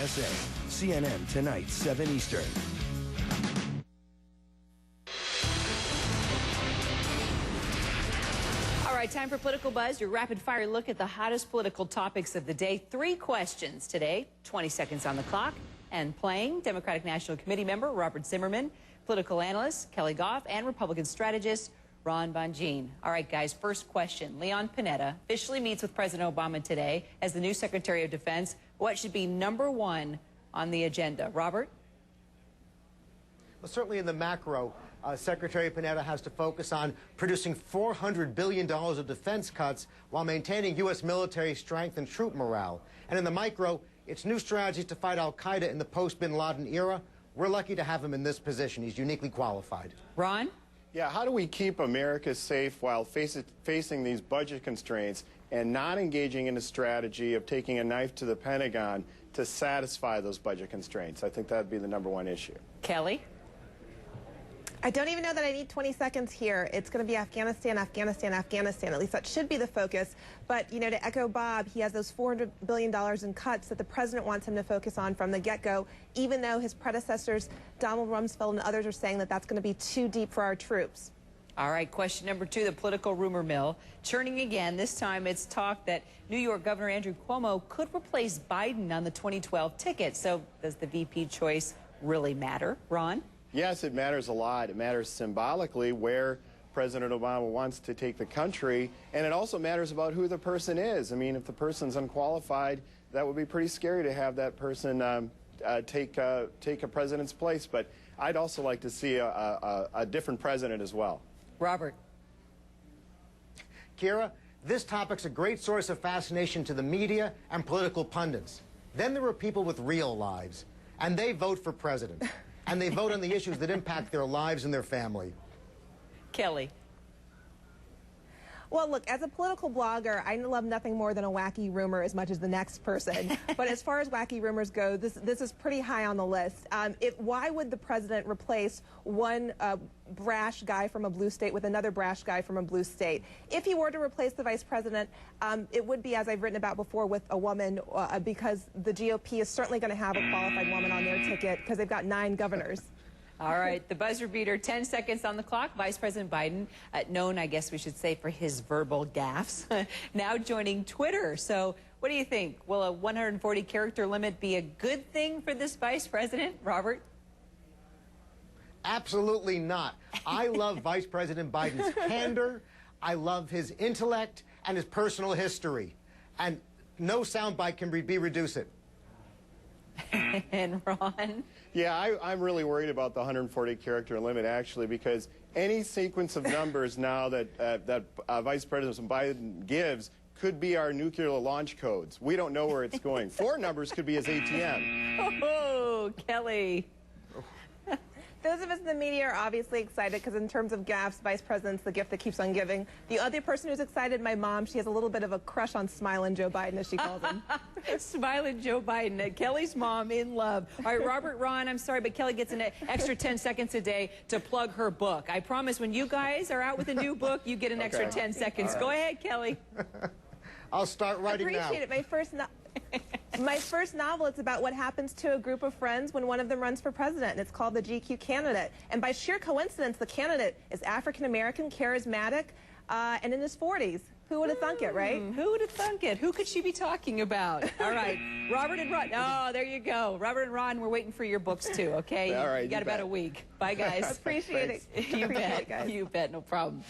USA. CNN tonight, 7 Eastern. All right, time for Political Buzz, your rapid-fire look at the hottest political topics of the day. 3 questions today, 20 seconds on the clock. And playing, Democratic National Committee member Robert Zimmerman, political analyst Kelly Goff, and Republican strategist Ron Bonjean. All right, guys, first question. Leon Panetta officially meets with President Obama today as the new Secretary of Defense. What should be #1 on the agenda? Robert? Well, certainly in the macro, Secretary Panetta has to focus on producing $400 billion of defense cuts while maintaining U.S. military strength and troop morale. And in the micro, it's new strategies to fight al-Qaeda in the post-Bin Laden era. We're lucky to have him in this position. He's uniquely qualified. Ron? Yeah, how do we keep America safe while facing these budget constraints and not engaging in a strategy of taking a knife to the Pentagon to satisfy those budget constraints? I think that would be the #1 issue. Kelly? I don't even know that I need 20 seconds here. It's going to be Afghanistan, Afghanistan, Afghanistan. At least that should be the focus. But, you know, to echo Bob, he has those $400 billion in cuts that the president wants him to focus on from the get-go, even though his predecessors, Donald Rumsfeld and others, are saying that that's going to be too deep for our troops. All right, question #2, the political rumor mill. Churning again. This time it's talk that New York Governor Andrew Cuomo could replace Biden on the 2012 ticket. So does the VP choice really matter? Ron? Yes, it matters a lot. It matters symbolically where President Obama wants to take the country, and it also matters about who the person is. I mean, if the person's unqualified, that would be pretty scary to have that person take a president's place. But I'd also like to see a different president as well. Robert. Kira, this topic's a great source of fascination to the media and political pundits. Then there are people with real lives, and they vote for president. And they vote on the issues that impact their lives and their family. Kelly. Well, look, as a political blogger, I love nothing more than a wacky rumor as much as the next person. But as far as wacky rumors go, this is pretty high on the list. Why would the president replace one brash guy from a blue state with another brash guy from a blue state? If he were to replace the vice president, it would be, as I've written about before, with a woman, because the GOP is certainly going to have a qualified woman on their ticket because they've got 9 governors. All right, the buzzer beater, 10 seconds on the clock. Vice President Biden, known, I guess we should say, for his verbal gaffes, now joining Twitter. So what do you think? Will a 140-character limit be a good thing for this vice president? Robert? Absolutely not. I love Vice President Biden's candor. I love his intellect and his personal history. And no soundbite can reduce it. And Ron? Yeah, I'm really worried about the 140-character limit, actually, because any sequence of numbers now that Vice President Biden gives could be our nuclear launch codes. We don't know where it's going. 4 numbers could be his ATM. Oh, Kelly. Those of us in the media are obviously excited because in terms of gaffes, vice president's the gift that keeps on giving. The other person who's excited, my mom, she has a little bit of a crush on Smilin' Joe Biden, as she calls him. Smilin' Joe Biden, Kelly's mom in love. All right, Robert, Ron, I'm sorry, but Kelly gets an extra 10 seconds a day to plug her book. I promise when you guys are out with a new book, you get an extra 10 seconds. Right. Go ahead, Kelly. I'll start writing now. Appreciate it. My first novel, it's about what happens to a group of friends when one of them runs for president, and it's called The GQ Candidate. And by sheer coincidence, the candidate is African-American, charismatic, and in his 40s. Who would have thunk it, right? Who would have thunk it? Who could she be talking about? All right, Robert and Ron. Oh, there you go. Robert and Ron, we're waiting for your books, too, okay? All right, you got about a week. Bye, guys. Appreciate it. You bet, guys. You bet, no problem.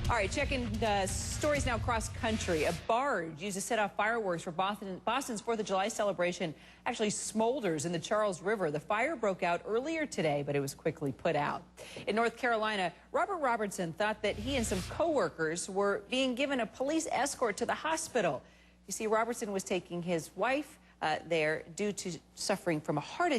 All right, checking the stories now across country. A barge used to set off fireworks for Boston's 4th of July celebration actually smolders in the Charles River. The fire broke out earlier today, but it was quickly put out. In North Carolina, Robert Robertson thought that he and some co-workers were being given a police escort to the hospital. You see, Robertson was taking his wife there due to suffering from a heart attack.